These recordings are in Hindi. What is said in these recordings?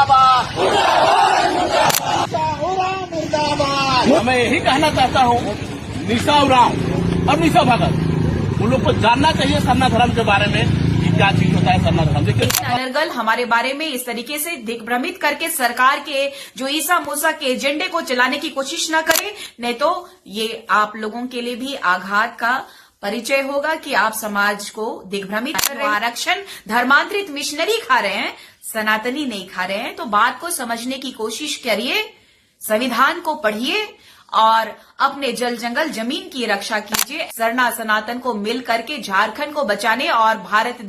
मुर्दाबाद, मुर्दाबाद। मैं यही कहना चाहता हूँ निशा उरांव और निशा भगत, उन लोग को जानना चाहिए सरना धर्म के बारे में कि क्या चीज होता है सरना धर्म। देखिए अनर्गल हमारे बारे में इस तरीके से दिग्भ्रमित करके सरकार के जो ईसा मूसा के एजेंडे को चलाने की कोशिश न करे, नहीं तो ये आप लोगों के लिए भी आघात का परिचय होगा कि आप समाज को दिग्भ्रमित कर रहे हैं। आरक्षण धर्मांतरित मिशनरी खा रहे हैं, सनातनी नहीं खा रहे हैं। तो बात को समझने की कोशिश करिए, संविधान को पढ़िए और अपने जल जंगल जमीन की रक्षा कीजिए। सरना सनातन को मिल करके झारखंड को बचाने और भारत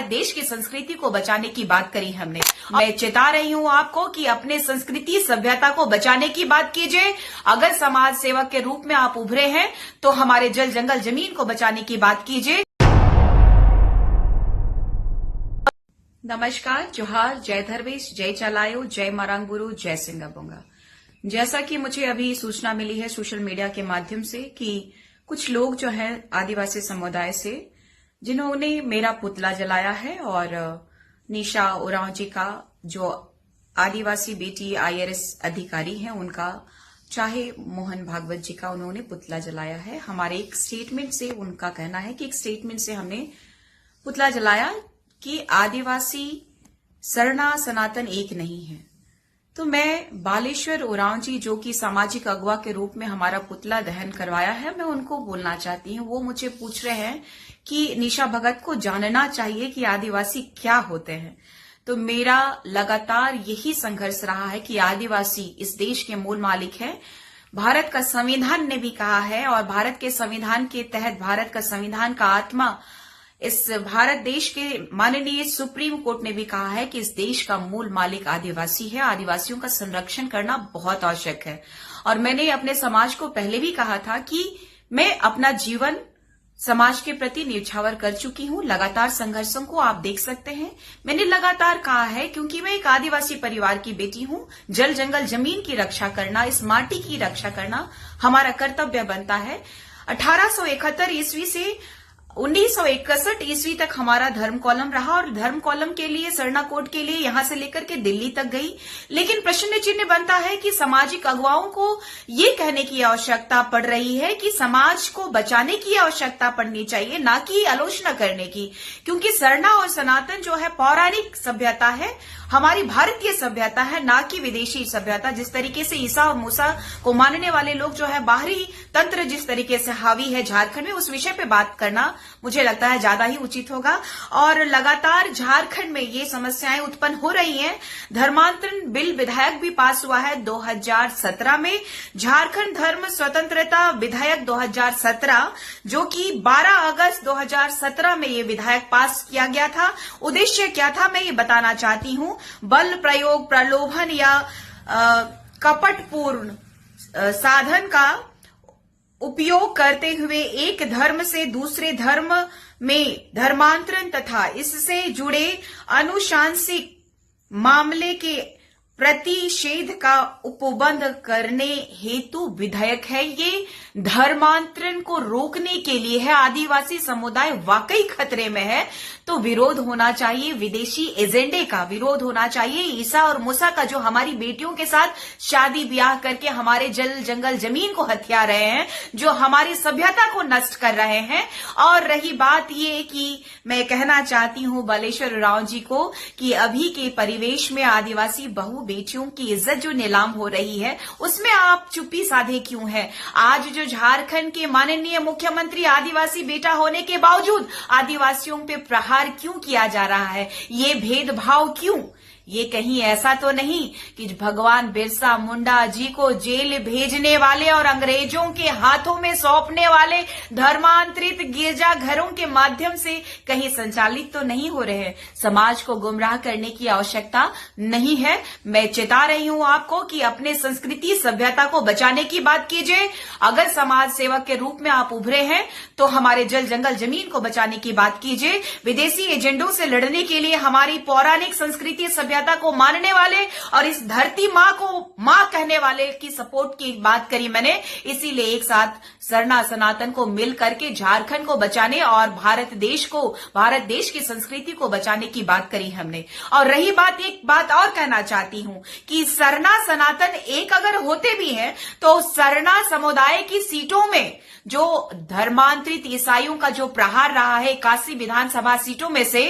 देश की संस्कृति को बचाने की बात करी हमने। मैं चेता रही हूं आपको कि अपने संस्कृति सभ्यता को बचाने की बात कीजिए। अगर समाज सेवक के रूप में आप उभरे हैं तो हमारे जल जंगल जमीन को बचाने की बात कीजिए। नमस्कार, जोहार, जय धरवेश, जय चलायो, जय मरांगबुरु, जय सिंगाबोंगा। जैसा कि मुझे अभी सूचना मिली है सोशल मीडिया के माध्यम से कि कुछ लोग जो हैं आदिवासी समुदाय से, जिन्होंने मेरा पुतला जलाया है और निशा उरांव जी का जो आदिवासी बेटी IRS अधिकारी हैं उनका, चाहे मोहन भागवत जी का, उन्होंने पुतला जलाया है। हमारे एक स्टेटमेंट से उनका कहना है कि एक स्टेटमेंट से हमने पुतला जलाया कि आदिवासी सरना सनातन एक नहीं है। तो मैं बालेश्वर उरांव जी जो कि सामाजिक अगुवा के रूप में हमारा पुतला दहन करवाया है, मैं उनको बोलना चाहती हूँ। वो मुझे पूछ रहे हैं कि निशा भगत को जानना चाहिए कि आदिवासी क्या होते हैं। तो मेरा लगातार यही संघर्ष रहा है कि आदिवासी इस देश के मूल मालिक है। भारत का संविधान ने भी कहा है और भारत के संविधान के तहत भारत का संविधान का आत्मा इस भारत देश के माननीय सुप्रीम कोर्ट ने भी कहा है कि इस देश का मूल मालिक आदिवासी है। आदिवासियों का संरक्षण करना बहुत आवश्यक है। और मैंने अपने समाज को पहले भी कहा था कि मैं अपना जीवन समाज के प्रति न्यौछावर कर चुकी हूं। लगातार संघर्षों को आप देख सकते हैं। मैंने लगातार कहा है क्योंकि मैं एक आदिवासी परिवार की बेटी हूं। जल जंगल जमीन की रक्षा करना, इस माटी की रक्षा करना हमारा कर्तव्य बनता है। 1871 ईस्वी से 1961 ईस्वी तक हमारा धर्म कॉलम रहा और धर्म कॉलम के लिए सरना कोड के लिए यहां से लेकर के दिल्ली तक गई। लेकिन प्रश्न चिन्ह बनता है कि सामाजिक अगुवाओं को ये कहने की आवश्यकता पड़ रही है कि समाज को बचाने की आवश्यकता पड़नी चाहिए, ना कि आलोचना करने की। क्योंकि सरना और सनातन जो है पौराणिक सभ्यता है, हमारी भारतीय सभ्यता है, ना कि विदेशी सभ्यता। जिस तरीके से ईसा और मूसा को मानने वाले लोग जो है, बाहरी तंत्र जिस तरीके से हावी है झारखंड में, उस विषय पे बात करना मुझे लगता है ज्यादा ही उचित होगा। और लगातार झारखंड में ये समस्याएं उत्पन्न हो रही हैं। धर्मांतरण बिल विधायक भी पास हुआ है 2017 में, झारखंड धर्म स्वतंत्रता विधायक 2017, जो कि 12 अगस्त 2017 में ये विधायक पास किया गया था। उद्देश्य क्या था मैं ये बताना चाहती हूं। बल प्रयोग, प्रलोभन या कपटपूर्ण साधन का उपयोग करते हुए एक धर्म से दूसरे धर्म में धर्मांतरण तथा इससे जुड़े अनुशांसिक मामले के प्रतिषेध का उपबंध करने हेतु विधेयक है। ये धर्मांतरण को रोकने के लिए है। आदिवासी समुदाय वाकई खतरे में है, तो विरोध होना चाहिए। विदेशी एजेंडे का विरोध होना चाहिए। ईसा और मूसा का जो हमारी बेटियों के साथ शादी ब्याह करके हमारे जल जंगल जमीन को हथिया रहे हैं, जो हमारी सभ्यता को नष्ट कर रहे हैं। और रही बात ये कि मैं कहना चाहती हूं बालेश्वर उरांव जी को कि अभी के परिवेश में आदिवासी बहु बेटियों की इज्जत जो नीलाम हो रही है, उसमें आप चुप्पी साधे क्यों है। आज जो झारखंड के माननीय मुख्यमंत्री आदिवासी बेटा होने के बावजूद आदिवासियों पे प्रहार क्यों किया जा रहा है, ये भेदभाव क्यों। ये कहीं ऐसा तो नहीं कि भगवान बिरसा मुंडा जी को जेल भेजने वाले और अंग्रेजों के हाथों में सौंपने वाले धर्मांतरित गिरजा घरों के माध्यम से कहीं संचालित तो नहीं हो रहे हैं। समाज को गुमराह करने की आवश्यकता नहीं है। मैं चेता रही हूं आपको कि अपने संस्कृति सभ्यता को बचाने की बात कीजिए। अगर समाज सेवक के रूप में आप उभरे हैं तो हमारे जल जंगल जमीन को बचाने की बात कीजिए। विदेशी एजेंडों से लड़ने के लिए हमारी पौराणिक संस्कृति सभ्यता मान्यता को मानने वाले और इस धरती माँ को माँ कहने वाले की सपोर्ट की बात करी मैंने, इसीलिए एक साथ सरना सनातन को मिल करके झारखंड को बचाने और भारत देश की संस्कृति को बचाने की बात करी हमने। और रही बात, एक बात और कहना चाहती हूं कि सरना सनातन एक अगर होते भी हैं तो सरना समुदाय की सीटों में जो धर्मांतरित ईसाइयों का जो प्रहार रहा है 81 विधानसभा सीटों में से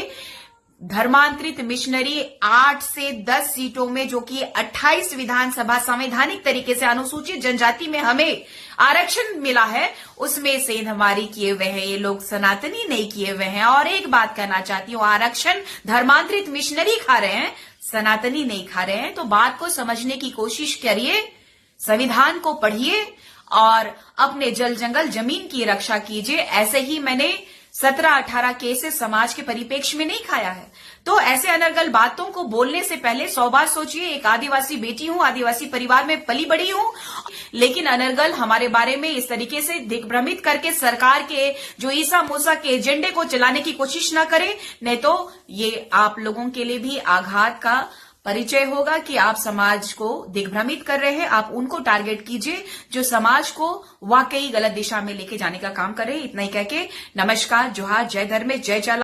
धर्मांतरित मिशनरी 8 से 10 सीटों में, जो कि 28 विधानसभा संवैधानिक तरीके से अनुसूचित जनजाति में हमें आरक्षण मिला है, उसमें से हमारी किए हुए हैं, ये लोग सनातनी नहीं किए हुए हैं। और एक बात कहना चाहती हूँ, आरक्षण धर्मांतरित मिशनरी खा रहे हैं, सनातनी नहीं खा रहे हैं। तो बात को समझने की कोशिश करिए, संविधान को पढ़िए और अपने जल जंगल जमीन की रक्षा कीजिए। ऐसे ही मैंने 17-18 केसेस समाज के परिप्रेक्ष्य में नहीं खाया है। तो ऐसे अनर्गल बातों को बोलने से पहले 100 बार सोचिए। एक आदिवासी बेटी हूं, आदिवासी परिवार में पली बड़ी हूं, लेकिन अनर्गल हमारे बारे में इस तरीके से दिग्भ्रमित करके सरकार के जो ईसा मूसा के एजेंडे को चलाने की कोशिश ना करें, नहीं तो ये आप लोगों के लिए भी आघात का परिचय होगा कि आप समाज को दिग्भ्रमित कर रहे हैं। आप उनको टारगेट कीजिए जो समाज को वाकई गलत दिशा में लेके जाने का काम कर रहे हैं। इतना ही कहके नमस्कार, जोहार, जय धर्म, जय चाला।